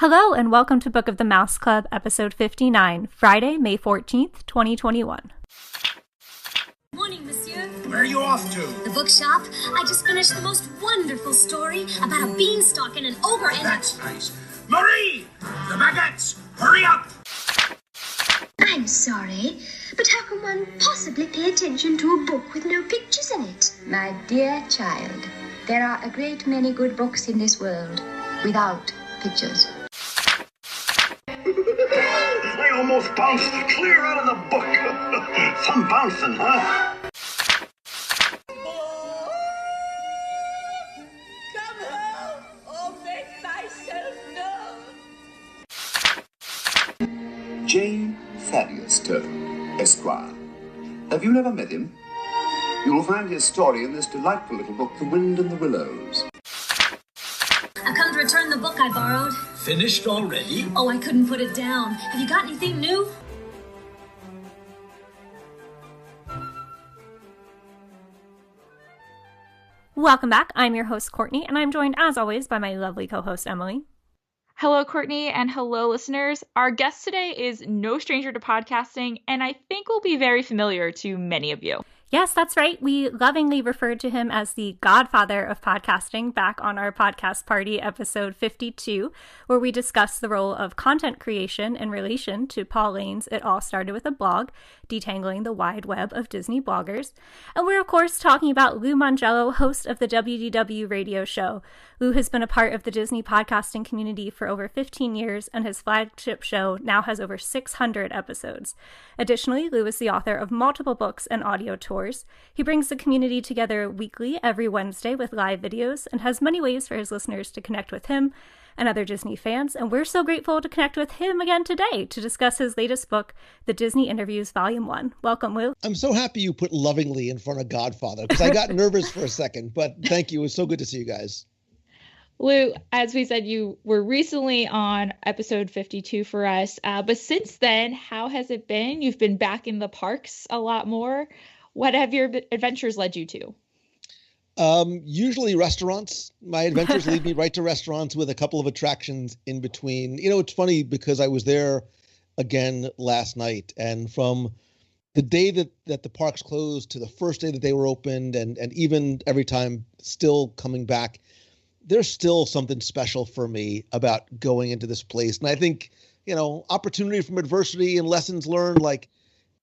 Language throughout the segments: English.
Hello and welcome to Book of the Mouse Club, episode 59, Friday, May 14th, 2021. Morning, monsieur. Where are you off to? The bookshop. I just finished the most wonderful story about a beanstalk and an ogre and That's nice. Marie! The baguettes! Hurry up! I'm sorry, but how can one possibly pay attention to a book with no pictures in it? My dear child, there are a great many good books in this world without pictures. I almost bounced clear out of the book. Some bouncing, huh? Come home or make myself known. J. Thaddeus Turtle, Esquire. Have you never met him? You will find his story in this delightful little book, The Wind and the Willows. I've come to return the book I borrowed. Finished already? Oh, I couldn't put it down. Have you got anything new? Welcome back. I'm your host, Courtney, and I'm joined, as always, by my lovely co-host, Emily. Hello, Courtney, and hello, listeners. Our guest today is no stranger to podcasting, and I think will be very familiar to many of you. Yes, that's right. We lovingly referred to him as the godfather of podcasting back on our podcast party, episode 52, where we discussed the role of content creation in relation to Paul Lane's It All Started With a Blog, detangling the wide web of Disney bloggers. And we're, of course, talking about Lou Mongello, host of the WDW Radio Show. Lou has been a part of the Disney podcasting community for over 15 years, and his flagship show now has over 600 episodes. Additionally, Lou is the author of multiple books and audio tours. He brings the community together weekly every Wednesday with live videos and has many ways for his listeners to connect with him and other Disney fans. And we're so grateful to connect with him again today to discuss his latest book, The Disney Interviews Volume 1. Welcome, Lou. I'm so happy you put lovingly in front of Godfather because I got nervous for a second, but thank you. It was so good to see you guys. Lou, as we said, you were recently on episode 52 for us, but since then, how has it been? You've been back in the parks a lot more. What have your adventures led you to? Usually restaurants. My adventures lead me right to restaurants with a couple of attractions in between. You know, it's funny because I was there again last night, and from the day that the parks closed to the first day that they were opened, and even every time still coming back, there's still something special for me about going into this place. And I think, you know, opportunity from adversity and lessons learned, like,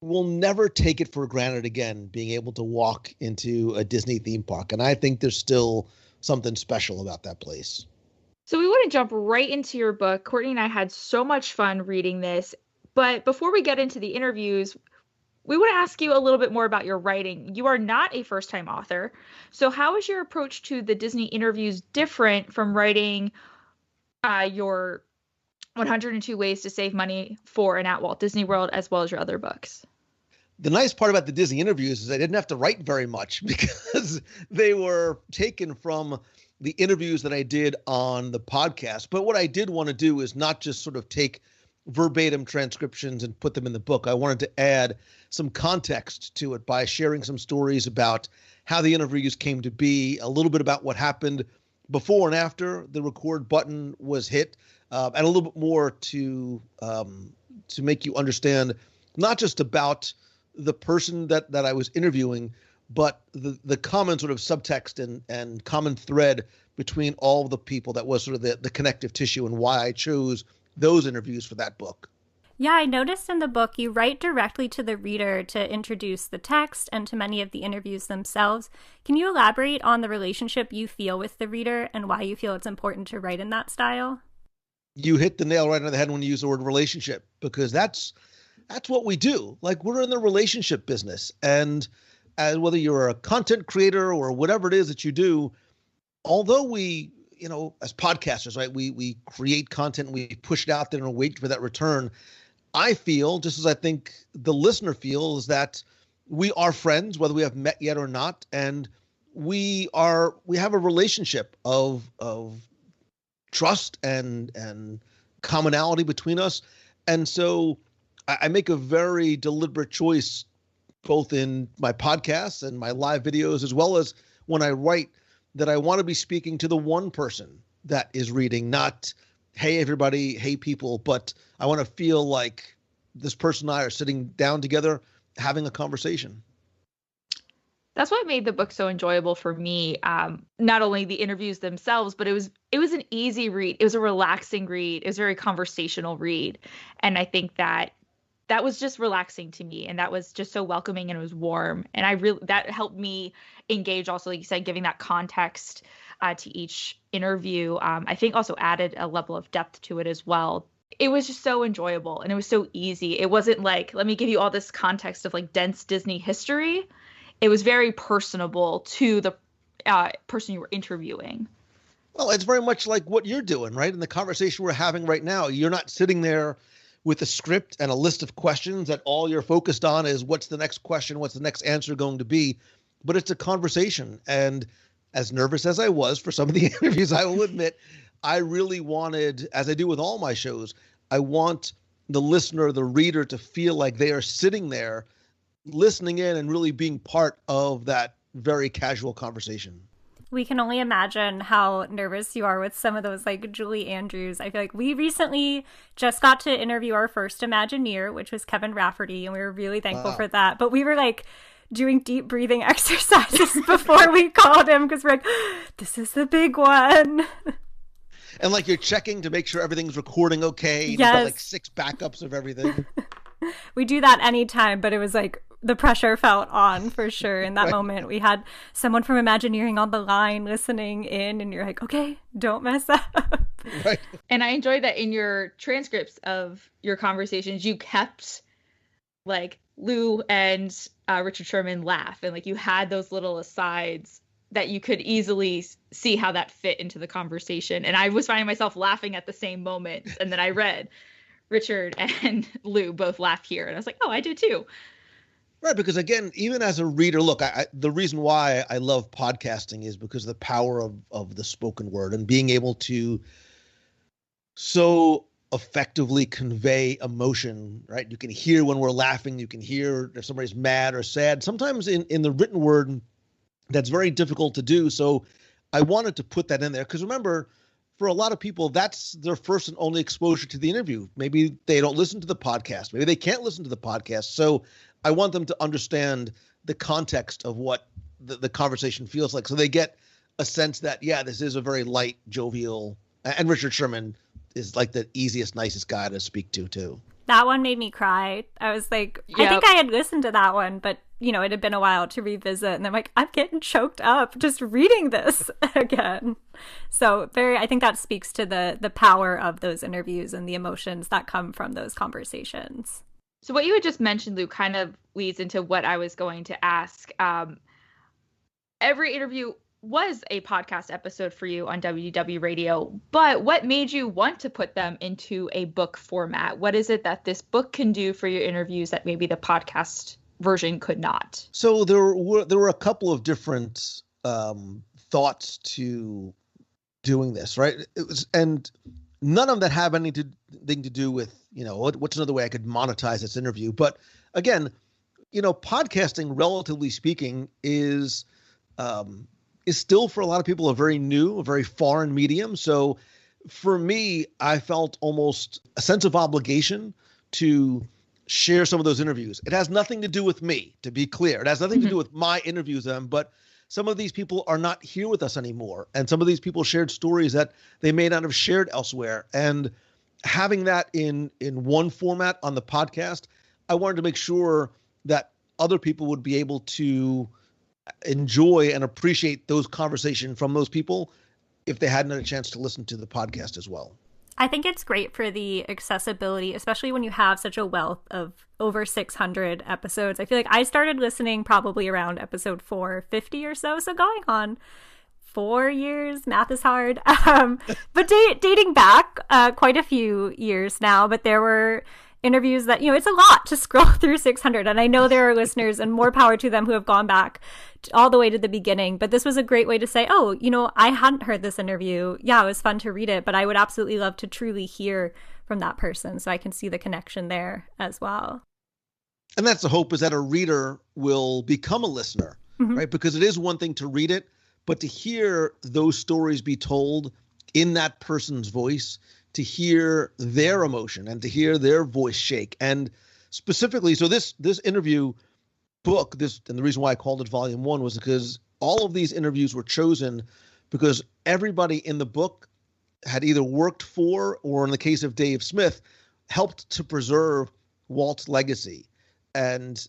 we'll never take it for granted again, being able to walk into a Disney theme park. And I think there's still something special about that place. So we want to jump right into your book. Courtney and I had so much fun reading this. But before we get into the interviews, we want to ask you a little bit more about your writing. You are not a first-time author. So how is your approach to the Disney interviews different from writing your 102 Ways to Save Money for and at Walt Disney World, as well as your other books? The nice part about the Disney interviews is I didn't have to write very much because they were taken from the interviews that I did on the podcast. But what I did want to do is not just sort of take verbatim transcriptions and put them in the book. I wanted to add some context to it by sharing some stories about how the interviews came to be, a little bit about what happened before and after the record button was hit, and a little bit more to make you understand not just about the person that I was interviewing, but the common sort of subtext and common thread between all the people that was sort of the connective tissue and why I chose those interviews for that book. Yeah, I noticed in the book you write directly to the reader to introduce the text and to many of the interviews themselves. Can you elaborate on the relationship you feel with the reader and why you feel it's important to write in that style? You hit the nail right on the head when you use the word relationship, because that's what we do. Like, we're in the relationship business, and whether you're a content creator or whatever it is that you do, although we, you know, as podcasters, right, we create content, we push it out there and wait for that return. I feel, just as I think the listener feels, that we are friends, whether we have met yet or not, and we have a relationship of trust and commonality between us. And so I make a very deliberate choice, both in my podcasts and my live videos, as well as when I write, that I want to be speaking to the one person that is reading, not hey, everybody, hey, people, but I want to feel like this person and I are sitting down together having a conversation. That's what made the book so enjoyable for me. Not only the interviews themselves, but it was an easy read. It was a relaxing read. It was a very conversational read. And I think that was just relaxing to me. And that was just so welcoming, and it was warm. And that helped me engage also, like you said, giving that context to each interview. I think also added a level of depth to it as well. It was just so enjoyable, and it was so easy. It wasn't like, let me give you all this context of like dense Disney history. It was very personable to the person you were interviewing. Well, it's very much like what you're doing, right? In the conversation we're having right now, you're not sitting there with a script and a list of questions that all you're focused on is what's the next question, what's the next answer going to be, but it's a conversation. And as nervous as I was for some of the interviews, I will admit, I really wanted, as I do with all my shows, I want the listener, the reader to feel like they are sitting there listening in and really being part of that very casual conversation. We can only imagine how nervous you are with some of those, like Julie Andrews. I feel like we recently just got to interview our first Imagineer, which was Kevin Rafferty, and we were really thankful for that. But we were like doing deep breathing exercises before we called him, because we're like, this is the big one. And like you're checking to make sure everything's recording okay. You've Yes. got like 6 backups of everything. We do that anytime, but it was like the pressure felt on for sure in that Right. moment. We had someone from Imagineering on the line listening in, and you're like, okay, don't mess up. Right. And I enjoyed that in your transcripts of your conversations, you kept like Lou and Richard Sherman laugh, and like you had those little asides that you could easily see how that fit into the conversation. And I was finding myself laughing at the same moment. And then I read Richard and Lou both laughed here, and I was like, oh, I do too. Right, because again, even as a reader, look, the reason why I love podcasting is because of the power of the spoken word and being able to so effectively convey emotion, right? You can hear when we're laughing, you can hear if somebody's mad or sad. Sometimes in the written word, that's very difficult to do. So I wanted to put that in there because remember, for a lot of people, that's their first and only exposure to the interview. Maybe they don't listen to the podcast. Maybe they can't listen to the podcast. So I want them to understand the context of what the conversation feels like. So they get a sense that, yeah, this is a very light, jovial, and Richard Sherman is like the easiest, nicest guy to speak to too. That one made me cry. I was like, Yep. I think I had listened to that one, but you know, it had been a while to revisit, and I'm like, I'm getting choked up just reading this again. So I think that speaks to the power of those interviews and the emotions that come from those conversations. So what you had just mentioned, Lou, kind of leads into what I was going to ask. Every interview was a podcast episode for you on WDW Radio, but what made you want to put them into a book format? What is it that this book can do for your interviews that maybe the podcast version could not? So there were a couple of different thoughts to doing this, right? And none of that have anything to do with, you know, what's another way I could monetize this interview. But again, you know, podcasting, relatively speaking, is still for a lot of people a very new, a very foreign medium. So for me, I felt almost a sense of obligation to share some of those interviews. It has nothing to do with me, to be clear. It has nothing to do with my interviews with them, but some of these people are not here with us anymore. And some of these people shared stories that they may not have shared elsewhere. And having that in one format on the podcast, I wanted to make sure that other people would be able to enjoy and appreciate those conversations from those people if they hadn't had a chance to listen to the podcast as well. I think it's great for the accessibility, especially when you have such a wealth of over 600 episodes. I feel like I started listening probably around episode 450 or so. So going on 4 years, math is hard. But dating back quite a few years now, but there were interviews that, you know, it's a lot to scroll through 600. And I know there are listeners, and more power to them, who have gone back all the way to the beginning. But this was a great way to say, oh, you know, I hadn't heard this interview. Yeah, it was fun to read it, but I would absolutely love to truly hear from that person, so I can see the connection there as well. And that's the hope, is that a reader will become a listener, right? Because it is one thing to read it, but to hear those stories be told in that person's voice to hear their emotion and to hear their voice shake. And specifically, so this interview book, and the reason why I called it Volume 1 was because all of these interviews were chosen because everybody in the book had either worked for, or in the case of Dave Smith, helped to preserve Walt's legacy. And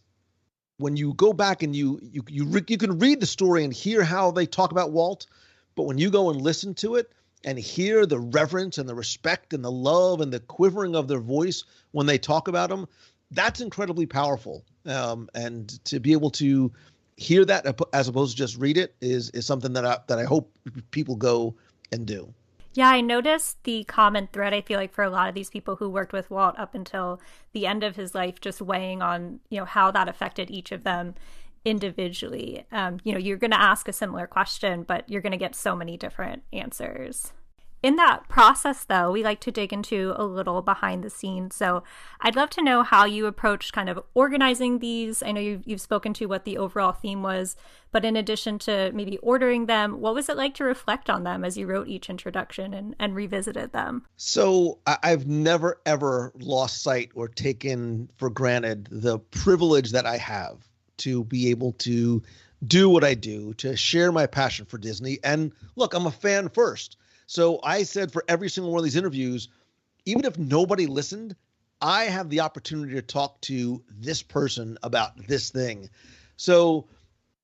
when you go back and you can read the story and hear how they talk about Walt, but when you go and listen to it and hear the reverence and the respect and the love and the quivering of their voice when they talk about him, that's incredibly powerful. And to be able to hear that as opposed to just read it is something that I hope people go and do. Yeah, I noticed the common thread, I feel like, for a lot of these people who worked with Walt up until the end of his life, just weighing on, how that affected each of them individually. You're going to ask a similar question, but you're going to get so many different answers. In that process, though, we like to dig into a little behind the scenes. So I'd love to know how you approached kind of organizing these. I know you've spoken to what the overall theme was, but in addition to maybe ordering them, what was it like to reflect on them as you wrote each introduction and revisited them? So I've never, ever lost sight or taken for granted the privilege that I have to be able to do what I do, to share my passion for Disney. And look, I'm a fan first. So I said for every single one of these interviews, even if nobody listened, I have the opportunity to talk to this person about this thing. So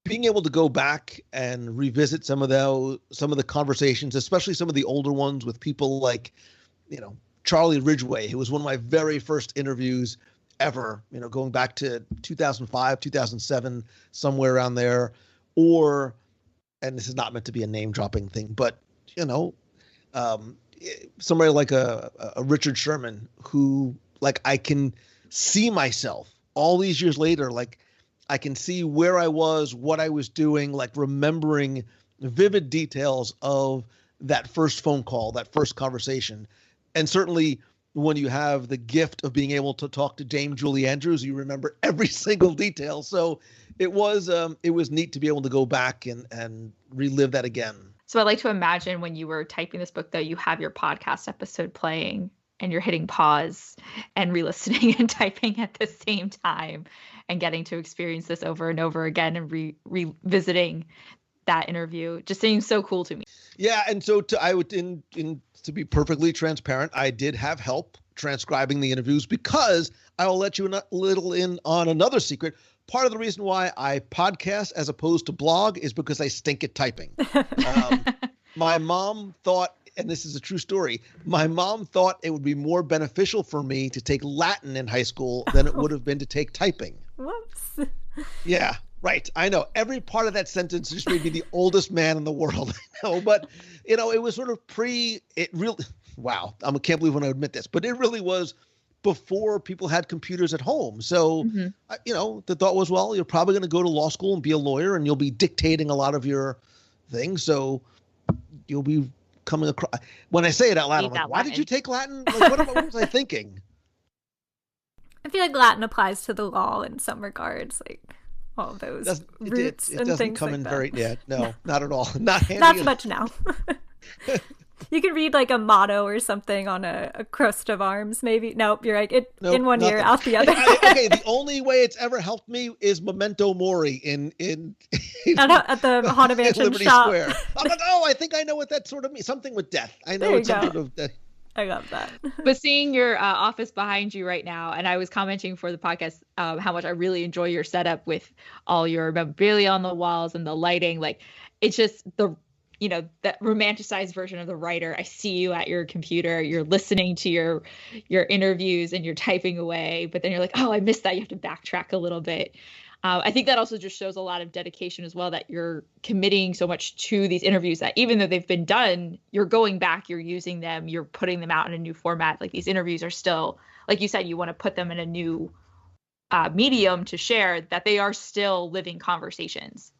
being able to go back and revisit some of the conversations, especially some of the older ones with people like, Charlie Ridgway, who was one of my very first interviews ever, going back to 2005, 2007, somewhere around there. Or, and this is not meant to be a name dropping thing, but, somebody like a Richard Sherman, who I can see myself all these years later, I can see where I was, what I was doing, remembering vivid details of that first phone call, that first conversation. And certainly when you have the gift of being able to talk to Dame Julie Andrews, you remember every single detail. So it was neat to be able to go back and relive that again. So I like to imagine when you were typing this book, though, you have your podcast episode playing and you're hitting pause and re-listening and typing at the same time and getting to experience this over and over again and revisiting that interview. Just seems so cool to me. Yeah. And so to be perfectly transparent, I did have help transcribing the interviews because I will let you a little in on another secret. Part of the reason why I podcast as opposed to blog is because I stink at typing. My mom thought, and this is a true story, my mom thought it would be more beneficial for me to take Latin in high school than it would have been to take typing. Whoops. Yeah, right. I know. Every part of that sentence just made me the oldest man in the world. I know, but, it was sort of wow, I can't believe when I admit this, but it really was before people had computers at home. So, the thought was, well, you're probably going to go to law school and be a lawyer and you'll be dictating a lot of your things. So you'll be coming across. When I say it out loud, I'm like, why did you take Latin? What was I thinking? I feel like Latin applies to the law in some regards, all of those roots it and doesn't things come like in that. very, no, not at all. Not handy. Not so much now. You can read a motto or something on a crest of arms, maybe. Nope, you're right. Nope, in one ear, out the other. Okay, the only way it's ever helped me is Memento Mori in at the Haunted Mansion Liberty shop. Square. I'm like, I think I know what that sort of means. Something with death. I know it's something of death. I love that. But seeing your office behind you right now, and I was commenting for the podcast how much I really enjoy your setup with all your memorabilia on the walls and the lighting. It's just that romanticized version of the writer. I see you at your computer, you're listening to your interviews and you're typing away, but then you're like, oh, I missed that. You have to backtrack a little bit. I think that also just shows a lot of dedication as well, that you're committing so much to these interviews that even though they've been done, you're going back, you're using them, you're putting them out in a new format. These interviews are still, like you said, you want to put them in a new medium to share, that they are still living conversations.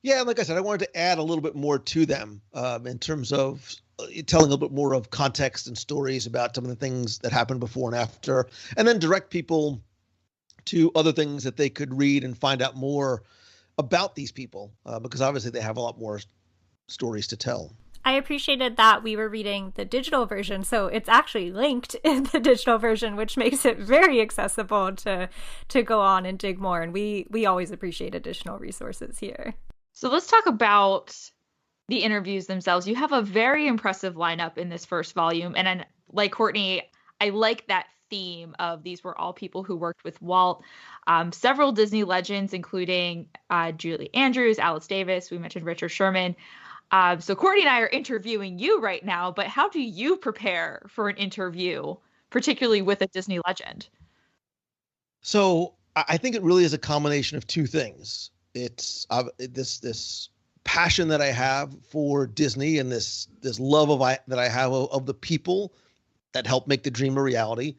Yeah, like I said, I wanted to add a little bit more to them in terms of telling a little bit more of context and stories about some of the things that happened before and after, and then direct people to other things that they could read and find out more about these people, because obviously they have a lot more stories to tell. I appreciated that we were reading the digital version, so it's actually linked in the digital version, which makes it very accessible to go on and dig more. And we always appreciate additional resources here. So let's talk about the interviews themselves. You have a very impressive lineup in this first volume. And like Courtney, I like that theme of these were all people who worked with Walt. Several Disney legends, including Julie Andrews, Alice Davis. We mentioned Richard Sherman. So Courtney and I are interviewing you right now, but how do you prepare for an interview, particularly with a Disney legend? So I think it really is a combination of two things. It's this passion that I have for Disney and this love that I have of the people that help make the dream a reality.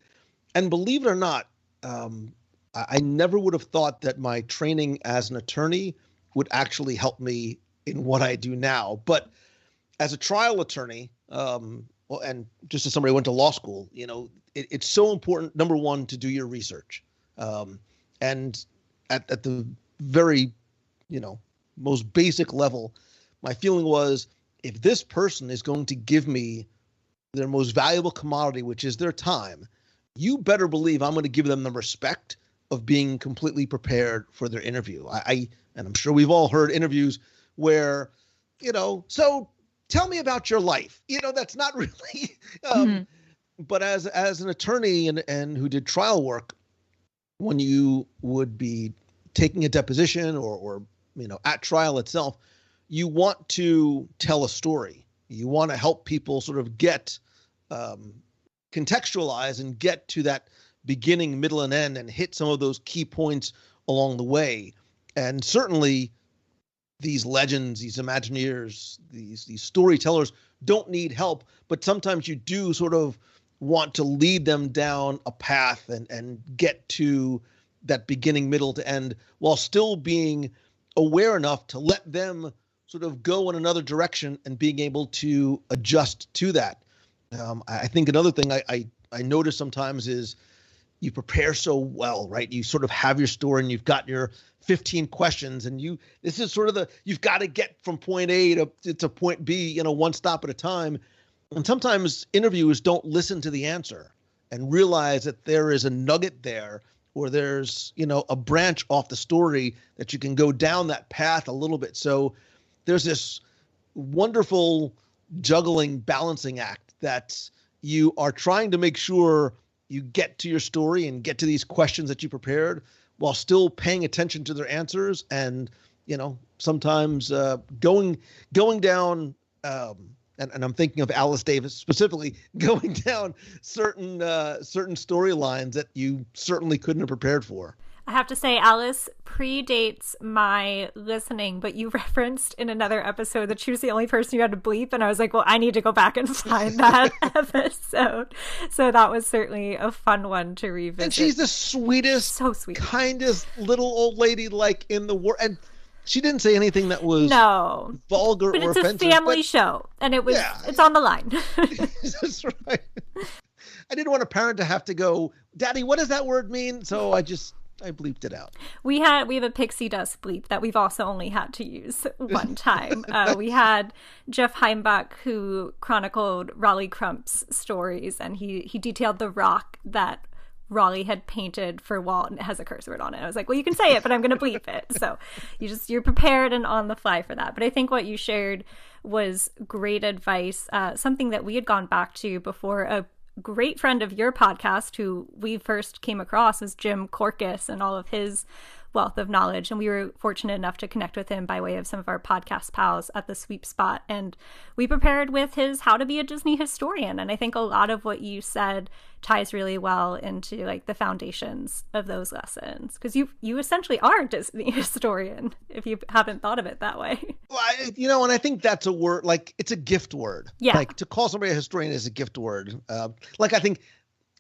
And believe it or not, I never would have thought that my training as an attorney would actually help me in what I do now. But as a trial attorney, and just as somebody who went to law school, it's so important, number one, to do your research. And at the very, most basic level, my feeling was, if this person is going to give me their most valuable commodity, which is their time, you better believe I'm going to give them the respect of being completely prepared for their interview. And I'm sure we've all heard interviews where, so tell me about your life. That's not really, but as an attorney and who did trial work, when you would be taking a deposition or at trial itself, you want to tell a story. You want to help people sort of get contextualize and get to that beginning, middle, and end and hit some of those key points along the way. And certainly these legends, these Imagineers, these storytellers don't need help, but sometimes you do sort of want to lead them down a path and get to that beginning, middle to end, while still being aware enough to let them sort of go in another direction and being able to adjust to that. I think another thing I notice sometimes is you prepare so well, right? You sort of have your story and you've got your 15 questions and this is sort of you've got to get from point A to point B, one stop at a time. And sometimes interviewers don't listen to the answer and realize that there is a nugget there, or there's, a branch off the story that you can go down that path a little bit. So there's this wonderful juggling, balancing act that you are trying to make sure you get to your story and get to these questions that you prepared while still paying attention to their answers. And, sometimes going down, and I'm thinking of Alice Davis specifically, going down certain storylines that you certainly couldn't have prepared for. I have to say, Alice predates my listening, but you referenced in another episode that she was the only person you had to bleep, and I was like, well, I need to go back and find that episode. So that was certainly a fun one to revisit. And she's the sweetest, so sweet, kindest little old lady in the world. And she didn't say anything that was vulgar or offensive. But it's a family show, and it's on the line. That's right. I didn't want a parent to have to go, Daddy, what does that word mean? So I bleeped it out. We have a pixie dust bleep that we've also only had to use one time. We had Jeff Heimbach, who chronicled Raleigh Crump's stories, and he detailed the rock that Raleigh had painted for Walt, and it has a curse word on it. I was like, well, you can say it, but I'm going to bleep it. So you're prepared and on the fly for that. But I think what you shared was great advice. Something that we had gone back to before. A great friend of your podcast who we first came across was Jim Corcus and all of his wealth of knowledge. And we were fortunate enough to connect with him by way of some of our podcast pals at the Sweep Spot. And we prepared with his How to Be a Disney Historian. And I think a lot of what you said ties really well into the foundations of those lessons, because you essentially are a Disney historian if you haven't thought of it that way. Well, and I think that's a word, it's a gift word. Yeah. To call somebody a historian is a gift word.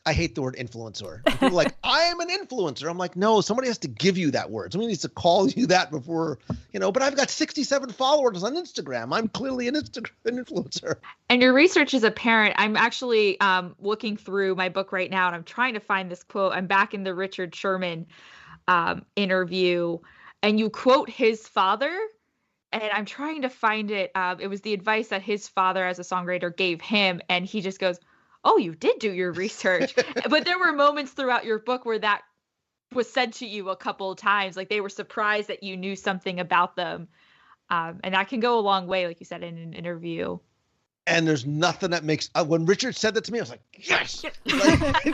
I hate the word influencer. People are like, I'm an influencer. I'm like, no, somebody has to give you that word. Somebody needs to call you that before, but I've got 67 followers on Instagram. I'm clearly an influencer. And your research is apparent. I'm actually looking through my book right now, and I'm trying to find this quote. I'm back in the Richard Sherman interview, and you quote his father and I'm trying to find it. It was the advice that his father as a songwriter gave him, and he just goes, "Oh, you did do your research." But there were moments throughout your book where that was said to you a couple of times, like they were surprised that you knew something about them. And that can go a long way, like you said, in an interview. And there's nothing that makes, when Richard said that to me, I was like, yes, like,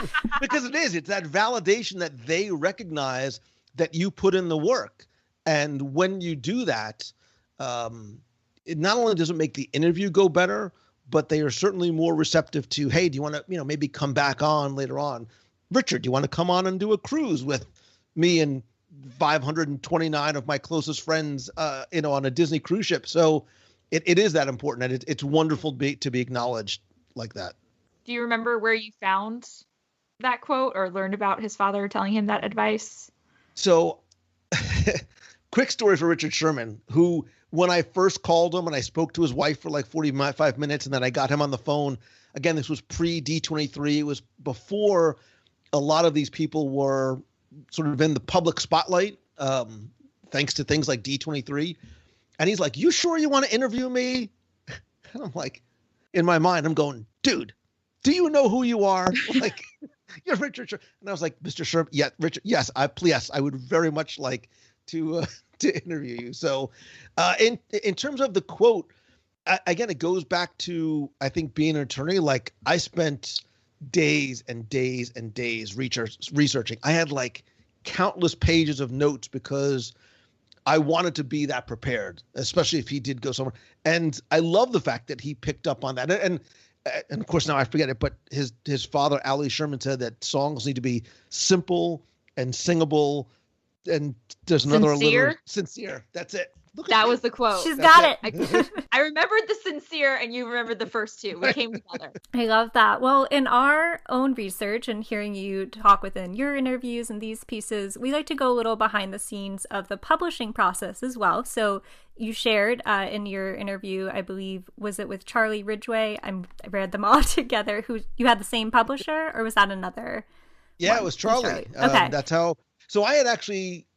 because it's that validation that they recognize that you put in the work. And when you do that, it not only does it make the interview go better, but they are certainly more receptive to, hey, do you want to, maybe come back on later on? Richard, do you want to come on and do a cruise with me and 529 of my closest friends, on a Disney cruise ship? So it is that important, and it's wonderful to be acknowledged like that. Do you remember where you found that quote or learned about his father telling him that advice? So quick story for Richard Sherman, who, when I first called him and I spoke to his wife for like 45 minutes, and then I got him on the phone. Again, this was pre-D23. It was before a lot of these people were sort of in the public spotlight, thanks to things like D23. And he's like, "You sure you want to interview me?" And I'm like, in my mind, I'm going, "Dude, do you know who you are?" Like, "You're Richard Sherman." And I was like, "Mr. Sherman, yeah, Richard, yes, I would very much like to interview you." So in terms of the quote, again, it goes back to, I think, being an attorney. Like, I spent days and days and days researching. I had like countless pages of notes because I wanted to be that prepared, especially if he did go somewhere. And I love the fact that he picked up on that. And of course, now I forget it, but his father, Ali Sherman, said that songs need to be simple and singable. And there's another sincere. That's it. That was the quote. She's got it. I remembered the sincere, and you remembered the first two. We came together. I love that. Well, in our own research and hearing you talk within your interviews and these pieces, we like to go a little behind the scenes of the publishing process as well. So you shared in your interview, I believe, was it with Charlie Ridgway? I read them all together. Who you had the same publisher, or was that another? Yeah, one? It was Charlie. Okay. That's how. So I had actually.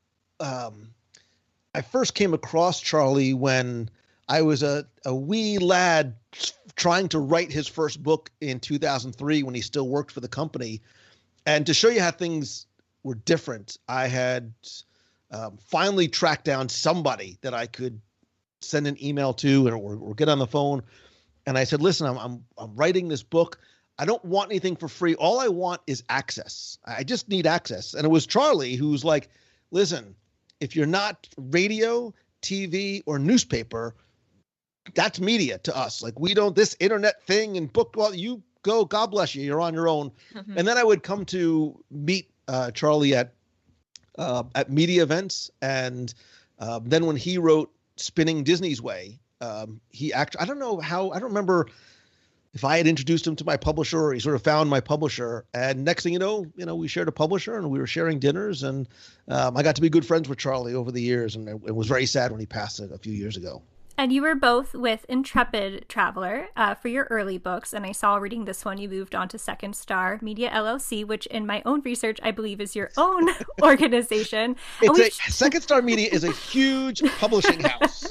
I first came across Charlie when I was a wee lad trying to write his first book in 2003 when he still worked for the company. And to show you how things were different, I had finally tracked down somebody that I could send an email to or get on the phone. And I said, "Listen, I'm writing this book. I don't want anything for free. All I want is access. I just need access." And it was Charlie who's like, "Listen, if you're not radio, TV, or newspaper, that's media to us. Like, we don't, this internet thing and book, well, you go, God bless you, you're on your own." Mm-hmm. And then I would come to meet Charlie at media events. And then when he wrote Spinning Disney's Way, he actually, I don't remember if I had introduced him to my publisher or he sort of found my publisher. And next thing you know, we shared a publisher and we were sharing dinners. And I got to be good friends with Charlie over the years. And it was very sad when he passed a few years ago. And you were both with Intrepid Traveler for your early books. And I saw reading this one, you moved on to Second Star Media LLC, which in my own research, I believe is your own organization. Second Star Media is a huge publishing house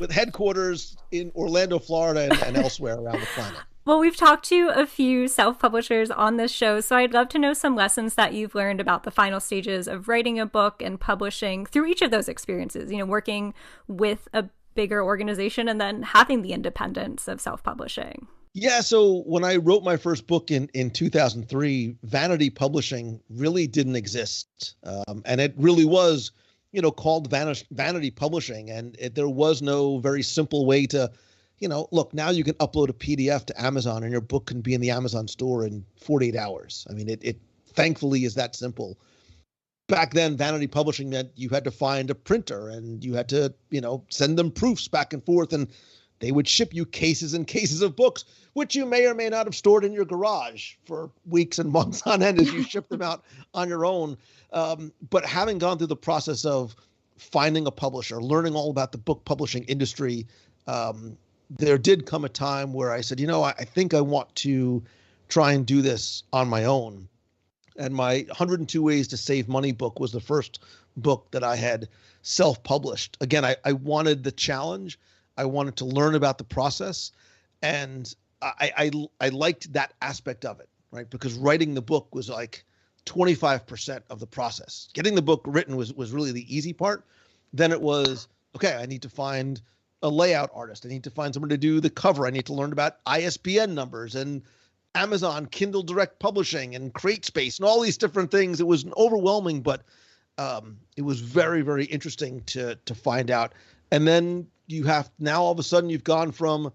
with headquarters in Orlando, Florida, and elsewhere around the planet. Well, we've talked to a few self-publishers on this show, so I'd love to know some lessons that you've learned about the final stages of writing a book and publishing through each of those experiences, working with a bigger organization and then having the independence of self-publishing. Yeah, so when I wrote my first book in 2003, Vanity Publishing really didn't exist. And it really was, called Vanity Publishing. And there was no very simple way to, look, now you can upload a PDF to Amazon and your book can be in the Amazon store in 48 hours. I mean, it thankfully is that simple. Back then, Vanity Publishing meant you had to find a printer and you had to, send them proofs back and forth, and they would ship you cases and cases of books, which you may or may not have stored in your garage for weeks and months on end as you ship them out on your own. But having gone through the process of finding a publisher, learning all about the book publishing industry, there did come a time where I said, I think I want to try and do this on my own. And my 102 Ways to Save Money book was the first book that I had self-published. Again, I wanted the challenge. I wanted to learn about the process. And I liked that aspect of it, right? Because writing the book was like 25% of the process. Getting the book written was really the easy part. Then it was, okay, I need to find a layout artist. I need to find someone to do the cover. I need to learn about ISBN numbers and Amazon, Kindle Direct Publishing, and CreateSpace, and all these different things. It was overwhelming, but it was very, very interesting to find out. And then now all of a sudden you've gone from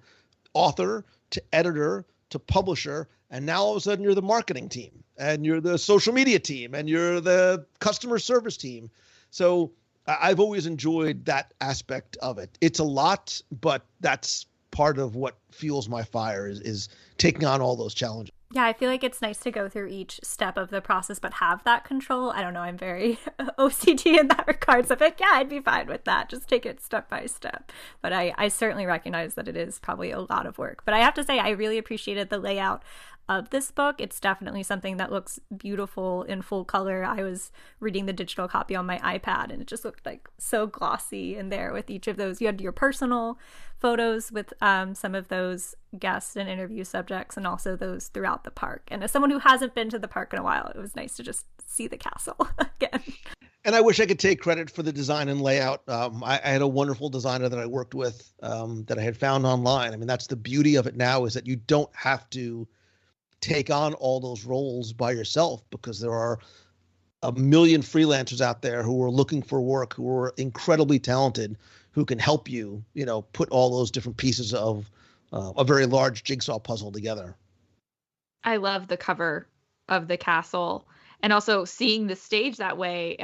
author to editor to publisher, and now all of a sudden you're the marketing team, and you're the social media team, and you're the customer service team. So I've always enjoyed that aspect of it. It's a lot, but that's part of what fuels my fire is taking on all those challenges. Yeah, I feel like it's nice to go through each step of the process, but have that control. I don't know, I'm very OCD in that regard. So yeah, I'd be fine with that. Just take it step by step. But I certainly recognize that it is probably a lot of work. But I have to say, I really appreciated the layout of this book. It's definitely something that looks beautiful in full color. I was reading the digital copy on my iPad, and it just looked like so glossy in there with each of those. You had your personal photos with some of those guests and interview subjects, and also those throughout the park. And as someone who hasn't been to the park in a while, it was nice to just see the castle again. And I wish I could take credit for the design and layout. I had a wonderful designer that I worked with that I had found online. I mean, that's the beauty of it now, is that you don't have to take on all those roles by yourself, because there are a million freelancers out there who are looking for work, who are incredibly talented, who can help you, put all those different pieces of a very large jigsaw puzzle together. I love the cover of the castle, and also seeing the stage that way.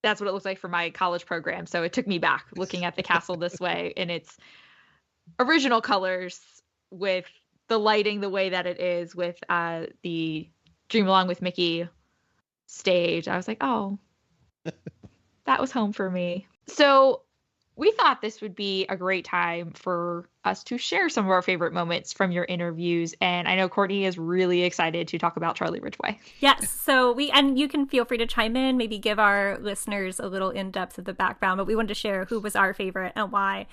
That's what it looks like for my college program. So it took me back looking at the castle this way in its original colors, with the lighting the way that it is, with the Dream Along with Mickey stage. I was like, oh, that was home for me. So we thought this would be a great time for us to share some of our favorite moments from your interviews. And I know Courtney is really excited to talk about Charlie Ridgway. Yes. So and you can feel free to chime in, maybe give our listeners a little in-depth of the background, but we wanted to share who was our favorite and why.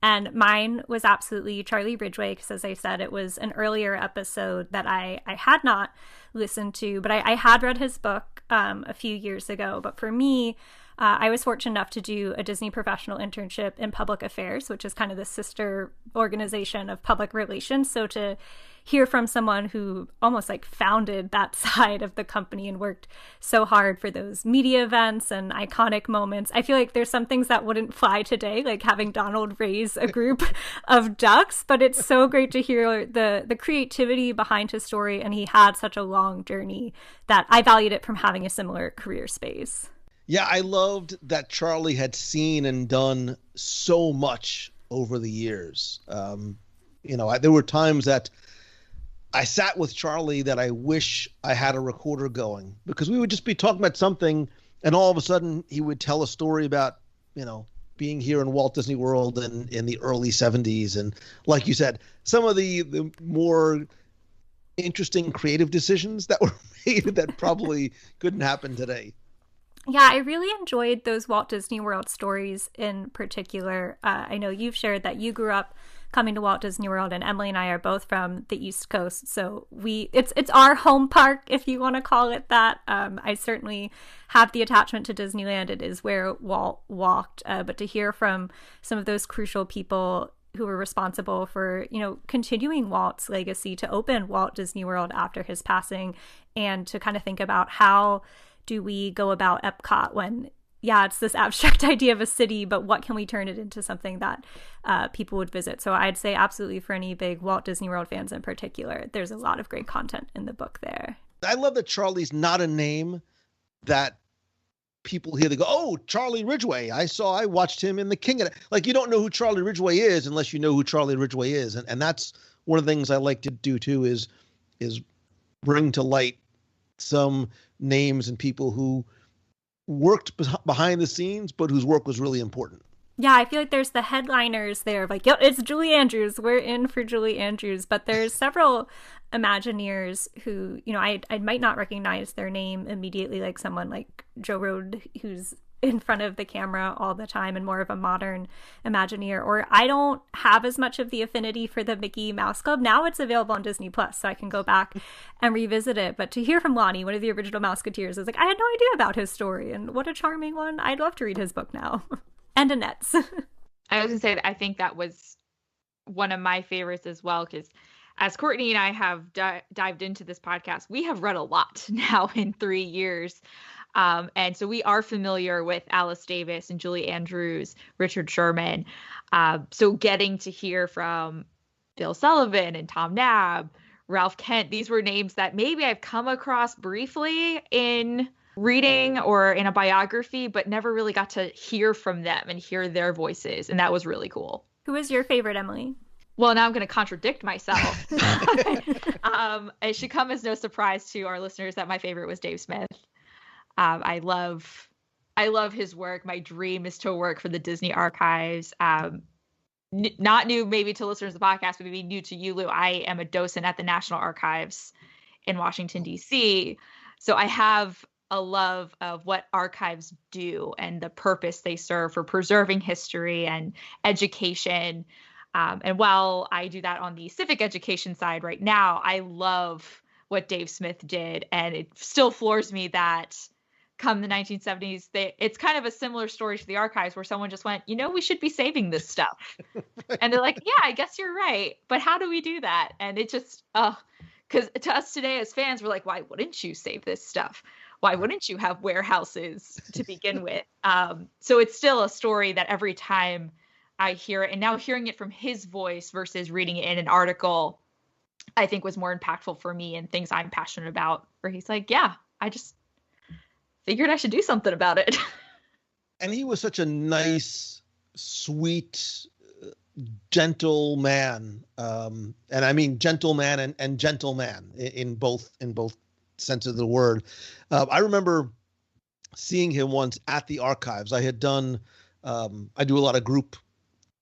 And mine was absolutely Charlie Ridgway, because as I said, it was an earlier episode that I had not listened to, but I had read his book a few years ago. But for me, I was fortunate enough to do a Disney professional internship in public affairs, which is kind of the sister organization of public relations. So to hear from someone who almost like founded that side of the company and worked so hard for those media events and iconic moments, I feel like there's some things that wouldn't fly today, like having Donald raise a group of ducks. But it's so great to hear the creativity behind his story. And he had such a long journey that I valued it from having a similar career space. Yeah, I loved that Charlie had seen and done so much over the years. There were times that I sat with Charlie that I wish I had a recorder going, because we would just be talking about something, and all of a sudden he would tell a story about, being here in Walt Disney World in the early 70s. And like you said, some of the more interesting creative decisions that were made that probably couldn't happen today. Yeah, I really enjoyed those Walt Disney World stories in particular. I know you've shared that you grew up coming to Walt Disney World, and Emily and I are both from the East Coast, so it's our home park, if you want to call it that. I certainly have the attachment to Disneyland. It is where Walt walked, but to hear from some of those crucial people who were responsible for, continuing Walt's legacy to open Walt Disney World after his passing, and to kind of think about how do we go about Epcot when, it's this abstract idea of a city, but what can we turn it into something that people would visit? So I'd say absolutely, for any big Walt Disney World fans in particular, there's a lot of great content in the book there. I love that Charlie's not a name that people hear, they go, oh, Charlie Ridgway. I watched him in The King. Like, you don't know who Charlie Ridgway is unless you know who Charlie Ridgway is. And that's one of the things I like to do too, is bring to light some names and people who worked behind the scenes, but whose work was really important. Yeah, I feel like there's the headliners there, like, yo, it's Julie Andrews. We're in for Julie Andrews. But there's several Imagineers who, you know, I might not recognize their name immediately, like someone like Joe Rohde, who's in front of the camera all the time and more of a modern Imagineer. Or I don't have as much of the affinity for the Mickey Mouse Club. Now it's available on Disney Plus, so I can go back and revisit it. But to hear from Lonnie, one of the original Mouseketeers, I was like, I had no idea about his story, and what a charming one. I'd love to read his book now. And Annette's. I was going to say that I think that was one of my favorites as well, because as Courtney and I have dived into this podcast, we have read a lot now in 3 years. And so we are familiar with Alice Davis and Julie Andrews, Richard Sherman. So getting to hear from Bill Sullivan and Tom Nab, Ralph Kent, these were names that maybe I've come across briefly in reading or in a biography, but never really got to hear from them and hear their voices. And that was really cool. Who was your favorite, Emily? Well, now I'm going to contradict myself. It should come as no surprise to our listeners that my favorite was Dave Smith. I love his work. My dream is to work for the Disney Archives. Not new maybe to listeners of the podcast, but maybe new to you, Lou. I am a docent at the National Archives in Washington, D.C. So I have a love of what archives do and the purpose they serve for preserving history and education. And while I do that on the civic education side right now, I love what Dave Smith did. And it still floors me that come the 1970s, it's kind of a similar story to the archives where someone just went, we should be saving this stuff. And they're like, yeah, I guess you're right. But how do we do that? And it just, because to us today as fans, we're like, why wouldn't you save this stuff? Why wouldn't you have warehouses to begin with? So it's still a story that every time I hear it, and now hearing it from his voice versus reading it in an article, I think was more impactful for me and things I'm passionate about, where he's like, yeah, I just figured I should do something about it. And he was such a nice, sweet, gentle man. And I mean gentleman and gentleman in both senses of the word. I remember seeing him once at the archives. I had done, I do a lot of group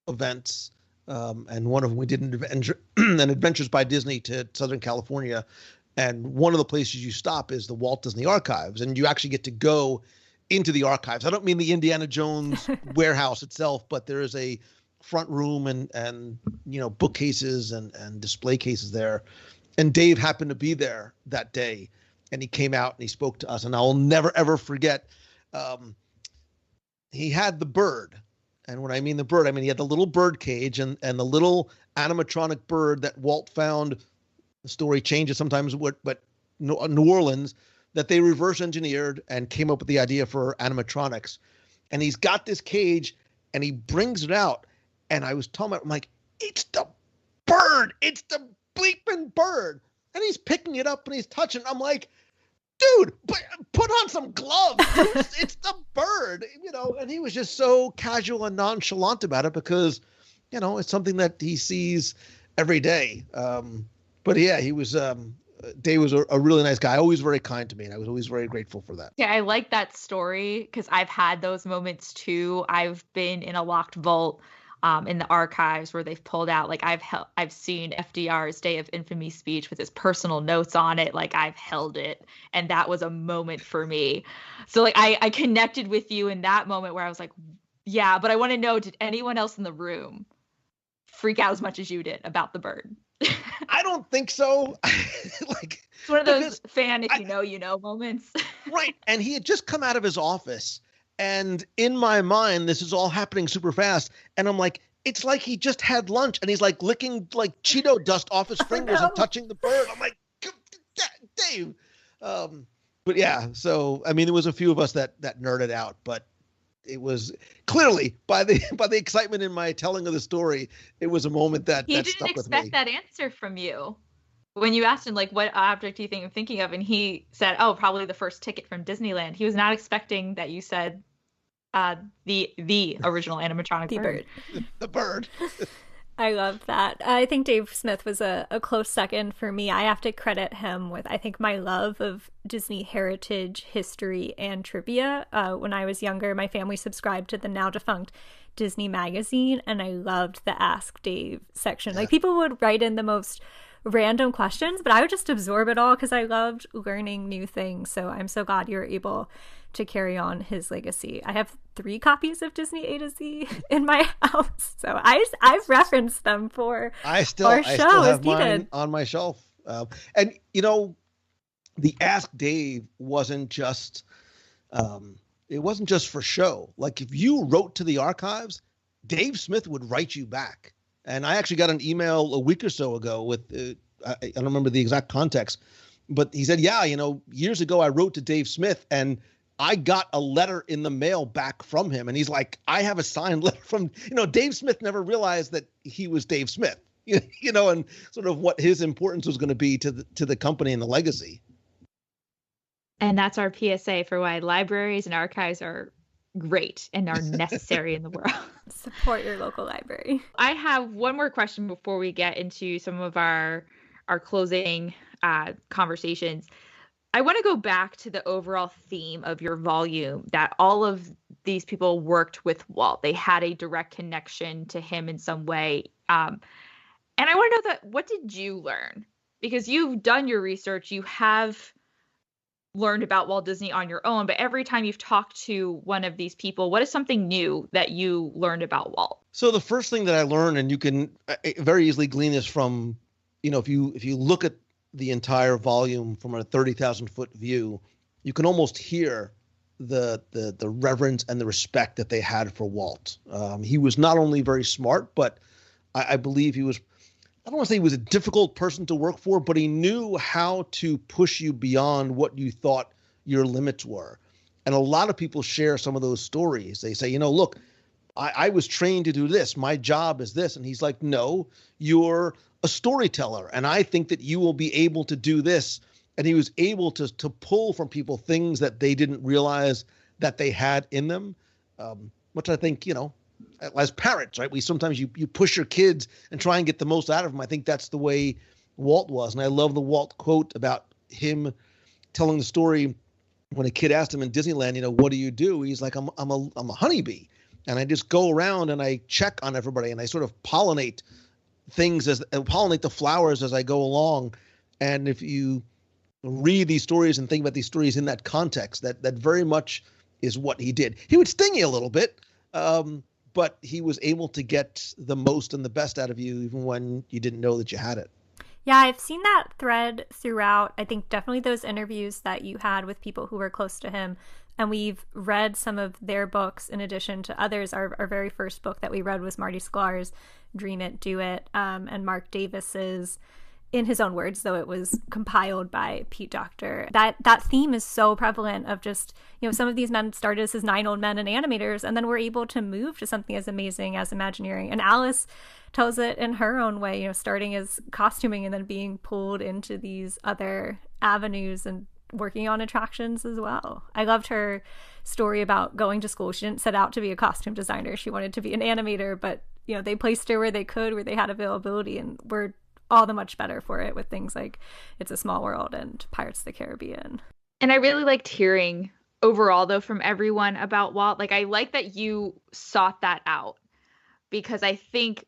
events, and one of them we did an Adventures by Disney to Southern California. And one of the places you stop is the Walt Disney Archives, and you actually get to go into the archives. I don't mean the Indiana Jones warehouse itself, but there is a front room and bookcases and display cases there. And Dave happened to be there that day, and he came out and he spoke to us. And I will never, ever forget, he had the bird. And when I mean the bird, I mean he had the little bird cage and the little animatronic bird that Walt found. The story changes sometimes, but New Orleans, that they reverse engineered and came up with the idea for animatronics. And he's got this cage and he brings it out. And I was telling him, I'm like, it's the bird. It's the bleeping bird. And he's picking it up and he's touching it. I'm like, dude, put on some gloves. It's the bird, and he was just so casual and nonchalant about it because, it's something that he sees every day. But yeah, he was, Dave was a really nice guy, always very kind to me. And I was always very grateful for that. Yeah, I like that story because I've had those moments too. I've been in a locked vault in the archives where they've pulled out, like I've seen FDR's Day of Infamy speech with his personal notes on it. Like I've held it. And that was a moment for me. So like I connected with you in that moment where I was like, yeah, but I want to know, did anyone else in the room freak out as much as you did about the bird? I don't think so. Like it's one of those fan if you know moments. Right. And he had just come out of his office. And in my mind, this is all happening super fast. And I'm like, it's like he just had lunch and he's like licking like Cheeto dust off his fingers and touching the bird. I'm like, Dave. But yeah, so I mean, there was a few of us that nerded out, but it was clearly by the excitement in my telling of the story, it was a moment that stuck with me. He didn't expect that answer from you when you asked him like, what object do you think I'm thinking of, and he said, oh, probably the first ticket from Disneyland. He was not expecting that you said the original animatronic bird. The bird. I love that. I think Dave Smith was a close second for me. I have to credit him with, I think, my love of Disney heritage, history, and trivia. When I was younger, my family subscribed to the now defunct Disney magazine, and I loved the Ask Dave section. Like, people would write in the most random questions, but I would just absorb it all because I loved learning new things. So I'm so glad you're able to carry on his legacy. I have 3 copies of Disney A to Z in my house, so I've referenced them for our show. I still have mine on my shelf. And you know, the Ask Dave wasn't just it wasn't just for show. Like, if you wrote to the archives, Dave Smith would write you back. And I actually got an email a week or so ago with I don't remember the exact context, but he said, yeah, you know, years ago I wrote to Dave Smith and I got a letter in the mail back from him. And he's like, I have a signed letter from, you know, Dave Smith never realized that he was Dave Smith, you know, and sort of what his importance was going to be to the company and the legacy. And that's our PSA for why libraries and archives are great and are necessary in the world. Support your local library. I have one more question before we get into some of our closing conversations. I want to go back to the overall theme of your volume, that all of these people worked with Walt. They had a direct connection to him in some way. And I want to know that, what did you learn? Because you've done your research, you have learned about Walt Disney on your own, but every time you've talked to one of these people, what is something new that you learned about Walt? So the first thing that I learned, and you can very easily glean this from, you know, if you look at the entire volume from a 30,000 foot view, you can almost hear the reverence and the respect that they had for Walt. He was not only very smart, but I believe he was, I don't want to say he was a difficult person to work for, but he knew how to push you beyond what you thought your limits were. And a lot of people share some of those stories. They say, you know, look, I was trained to do this. My job is this. And he's like, no, you're a storyteller. And I think that you will be able to do this. And he was able to pull from people things that they didn't realize that they had in them, which I think, you know, as parents, right, we sometimes you push your kids and try and get the most out of them. I think that's the way Walt was. And I love the Walt quote about him telling the story when a kid asked him in Disneyland, you know, what do you do? He's like, I'm a honeybee. And I just go around and I check on everybody and I sort of pollinate things pollinate the flowers as I go along. And if you read these stories and think about these stories in that context, that very much is what he did. He would sting you a little bit, but he was able to get the most and the best out of you even when you didn't know that you had it. Yeah, I've seen that thread throughout. I think definitely those interviews that you had with people who were close to him. And we've read some of their books in addition to others. Our very first book that we read was Marty Sklar's Dream It, Do It, and Mark Davis's, in his own words, though it was compiled by Pete Docter. That theme is so prevalent of just, you know, some of these men started as 9 old men and animators, and then were able to move to something as amazing as Imagineering. And Alice tells it in her own way, you know, starting as costuming and then being pulled into these other avenues and working on attractions as well. I loved her story about going to school. She didn't set out to be a costume designer. She wanted to be an animator, but, you know, they placed her where they could, where they had availability, and were all the much better for it with things like It's a Small World and Pirates of the Caribbean. And I really liked hearing overall, though, from everyone about Walt. Like, I like that you sought that out, because I think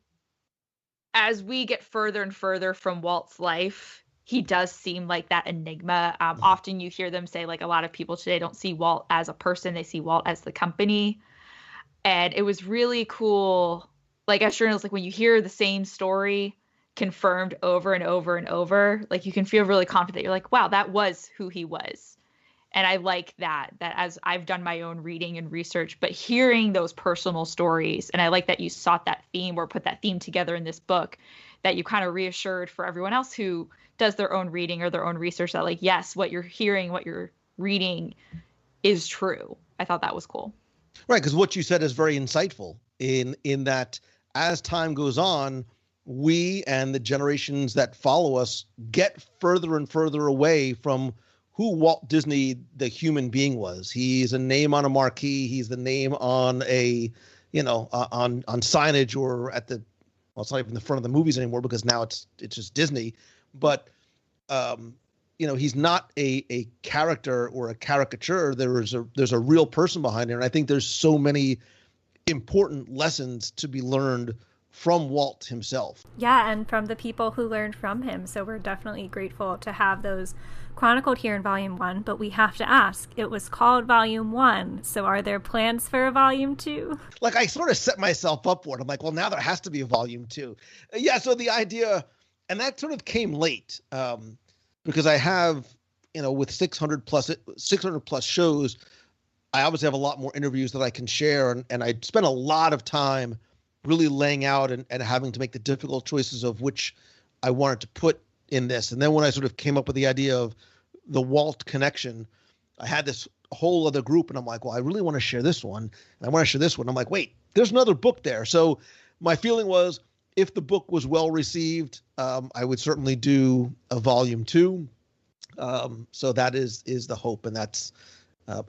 as we get further and further from Walt's life, he does seem like that enigma. Often you hear them say, like, a lot of people today don't see Walt as a person. They see Walt as the company. And it was really cool. Like, as journalists, like, when you hear the same story confirmed over and over and over, like, you can feel really confident. You're like, wow, that was who he was. And I like that as I've done my own reading and research, but hearing those personal stories, and I like that you sought that theme or put that theme together in this book, that you kind of reassured for everyone else who does their own reading or their own research, that, like, yes, what you're hearing, what you're reading is true. I thought that was cool. Right, because what you said is very insightful in that as time goes on, we and the generations that follow us get further and further away from who Walt Disney, the human being, was. He's a name on a marquee. He's the name on a, you know, on signage or it's not even the front of the movies anymore because now it's just Disney. But, he's not a character or a caricature. There's a real person behind it. And I think there's so many important lessons to be learned from Walt himself. Yeah, and from the people who learned from him. So we're definitely grateful to have those chronicled here in Volume 1. But we have to ask, it was called Volume 1. So are there plans for a Volume 2? Like, I sort of set myself up for it. I'm like, well, now there has to be a Volume 2. Yeah, so the idea, and that sort of came late, because I have, with 600 plus shows, I obviously have a lot more interviews that I can share. And I spent a lot of time really laying out and having to make the difficult choices of which I wanted to put in this. And then when I sort of came up with the idea of the Walt connection, I had this whole other group and I'm like, well, I really want to share this one. And I want to share this one. I'm like, wait, there's another book there. So my feeling was if the book was well received, I would certainly do a Volume 2. So that is the hope. And that's,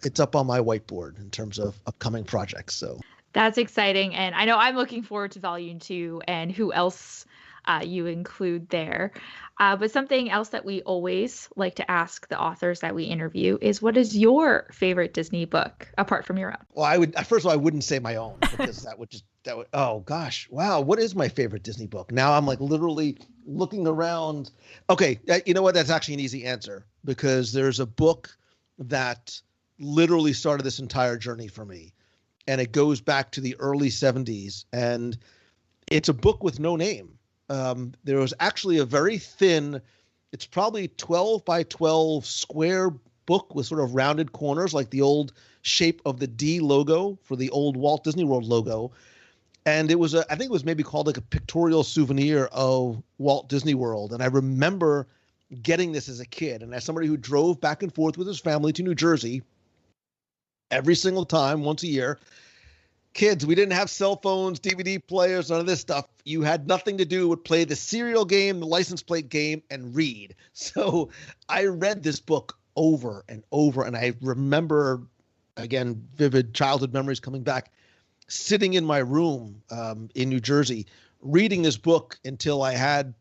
it's up on my whiteboard in terms of upcoming projects. So that's exciting. And I know I'm looking forward to Volume 2 and who else you include there. But something else that we always like to ask the authors that we interview is, what is your favorite Disney book apart from your own? Well, first of all, I wouldn't say my own because oh gosh, wow. What is my favorite Disney book? Now I'm like literally looking around. Okay. You know what? That's actually an easy answer because there's a book that literally started this entire journey for me. And it goes back to the early 70s. And it's a book with no name. There was actually a very thin, it's probably 12 by 12 square book with sort of rounded corners, like the old shape of the D logo for the old Walt Disney World logo. And it was I think it was maybe called like a pictorial souvenir of Walt Disney World. And I remember getting this as a kid. And as somebody who drove back and forth with his family to New Jersey every single time, once a year, kids, we didn't have cell phones, DVD players, none of this stuff. You had nothing to do but play the serial game, the license plate game, and read. So I read this book over and over. And I remember, again, vivid childhood memories coming back, sitting in my room in New Jersey, reading this book until I had,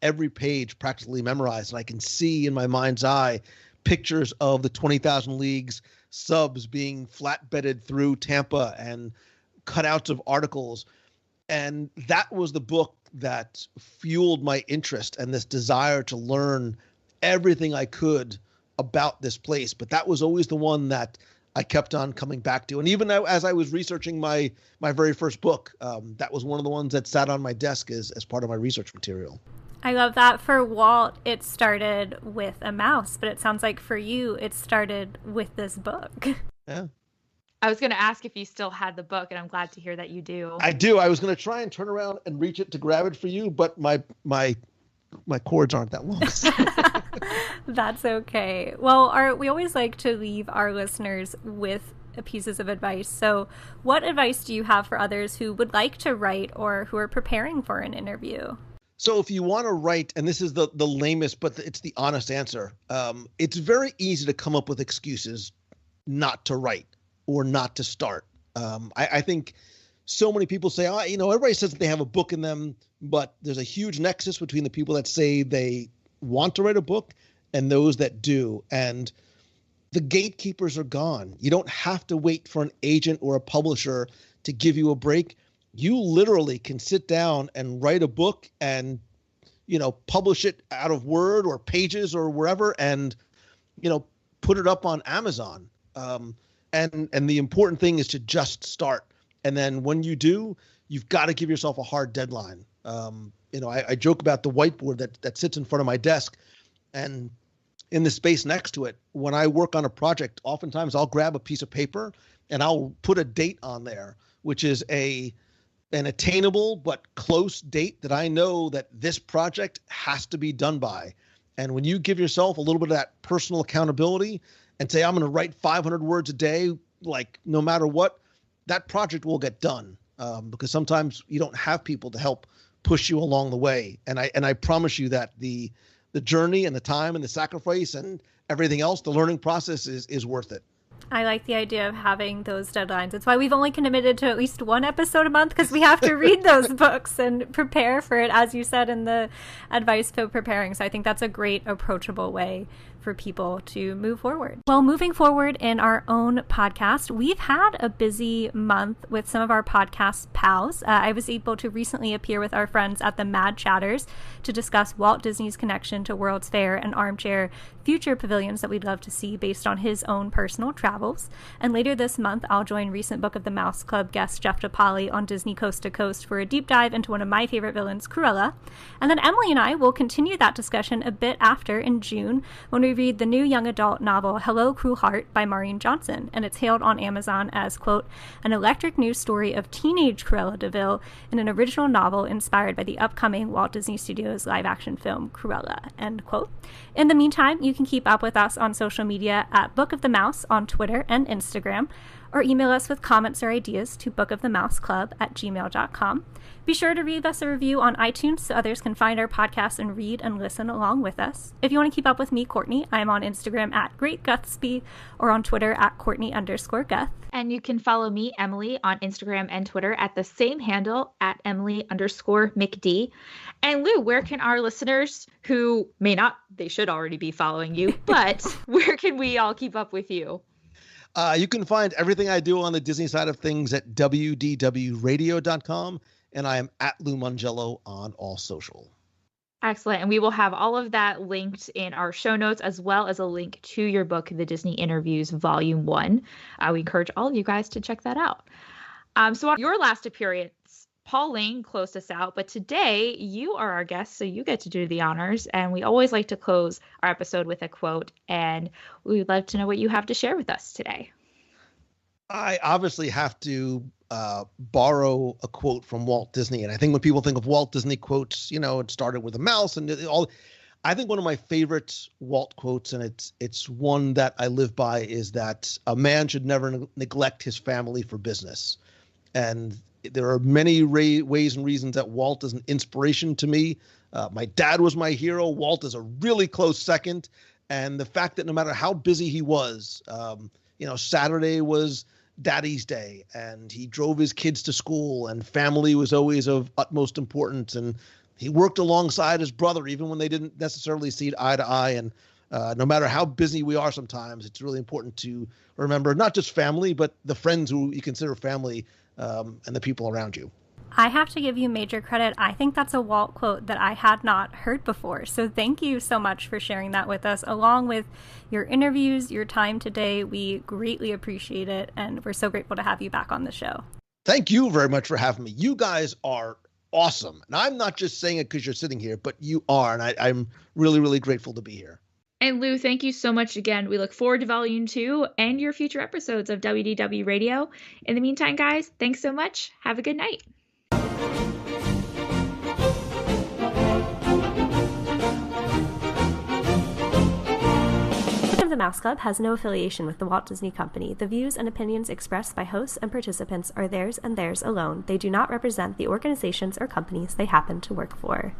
every page practically memorized. And I can see in my mind's eye pictures of the 20,000 Leagues subs being flatbedded through Tampa and cutouts of articles. And that was the book that fueled my interest and this desire to learn everything I could about this place. But that was always the one that I kept on coming back to. And even as I was researching my very first book, that was one of the ones that sat on my desk as part of my research material. I love that. For Walt, it started with a mouse, but it sounds like for you, it started with this book. Yeah. I was going to ask if you still had the book, and I'm glad to hear that you do. I do. I was going to try and turn around and reach it to grab it for you, but my cords aren't that long. That's okay. Well, we always like to leave our listeners with pieces of advice. So what advice do you have for others who would like to write or who are preparing for an interview? So if you want to write, and this is the lamest, but it's the honest answer, it's very easy to come up with excuses not to write or not to start. I think so many people say, everybody says that they have a book in them, but there's a huge nexus between the people that say they want to write a book and those that do. And the gatekeepers are gone. You don't have to wait for an agent or a publisher to give you a break. You literally can sit down and write a book and, publish it out of Word or Pages or wherever and, put it up on Amazon. And the important thing is to just start. And then when you do, you've got to give yourself a hard deadline. I joke about the whiteboard that sits in front of my desk, and in the space next to it, when I work on a project, oftentimes I'll grab a piece of paper and I'll put a date on there, which is an attainable but close date that I know that this project has to be done by. And when you give yourself a little bit of that personal accountability and say, I'm going to write 500 words a day, like no matter what, that project will get done. Because sometimes you don't have people to help push you along the way. And I promise you that the journey and the time and the sacrifice and everything else, the learning process is worth it. I like the idea of having those deadlines. It's why we've only committed to at least one episode a month, because we have to read those books and prepare for it, as you said in the advice for preparing. So I think that's a great approachable way for people to move forward. Well, moving forward in our own podcast, we've had a busy month with some of our podcast pals. I was able to recently appear with our friends at the Mad Chatters to discuss Walt Disney's connection to World's Fair and Armchair future pavilions that we'd love to see based on his own personal travels. And later this month, I'll join recent Book of the Mouse Club guest Jeff DePaoli on Disney Coast to Coast for a deep dive into one of my favorite villains, Cruella. And then Emily and I will continue that discussion a bit after in June when we read the new young adult novel Hello, Cruel Heart by Maureen Johnson. And it's hailed on Amazon as, quote, an electric new story of teenage Cruella de Vil in an original novel inspired by the upcoming Walt Disney Studios live-action film Cruella, end quote. In the meantime, you can keep up with us on social media at Book of the Mouse on Twitter and Instagram, or email us with comments or ideas to bookofthemouseclub@gmail.com. Be sure to leave us a review on iTunes so others can find our podcast and read and listen along with us. If you want to keep up with me, Courtney, I'm on Instagram at GreatGuthsby or on Twitter at Courtney_Guth. And you can follow me, Emily, on Instagram and Twitter at the same handle at Emily_McD. And Lou, where can our listeners who may not, they should already be following you, but where can we all keep up with you? You can find everything I do on the Disney side of things at WDWRadio.com, and I am at Lou Mongello on all social. Excellent. And we will have all of that linked in our show notes, as well as a link to your book, The Disney Interviews, Volume 1. We encourage all of you guys to check that out. So on your last appearance, Paul Lane closed us out, but today you are our guest, so you get to do the honors. And we always like to close our episode with a quote, and we'd love to know what you have to share with us today. I obviously have to borrow a quote from Walt Disney. And I think when people think of Walt Disney quotes, you know, it started with a mouse and all. I think one of my favorite Walt quotes, and it's one that I live by, is that a man should never neglect his family for business. And there are many ways and reasons that Walt is an inspiration to me. My dad was my hero. Walt is a really close second. And the fact that no matter how busy he was, Saturday was Daddy's Day, and he drove his kids to school, and family was always of utmost importance. And he worked alongside his brother, even when they didn't necessarily see eye to eye. And no matter how busy we are sometimes, it's really important to remember not just family, but the friends who you consider family, and the people around you. I have to give you major credit. I think that's a Walt quote that I had not heard before. So thank you so much for sharing that with us, along with your interviews, your time today. We greatly appreciate it, and we're so grateful to have you back on the show. Thank you very much for having me. You guys are awesome. And I'm not just saying it because you're sitting here, but you are. And I'm really, really grateful to be here. And Lou, thank you so much again. We look forward to Volume 2 and your future episodes of WDW Radio. In the meantime, guys, thanks so much. Have a good night. The Mouse Club has no affiliation with the Walt Disney Company. The views and opinions expressed by hosts and participants are theirs and theirs alone. They do not represent the organizations or companies they happen to work for.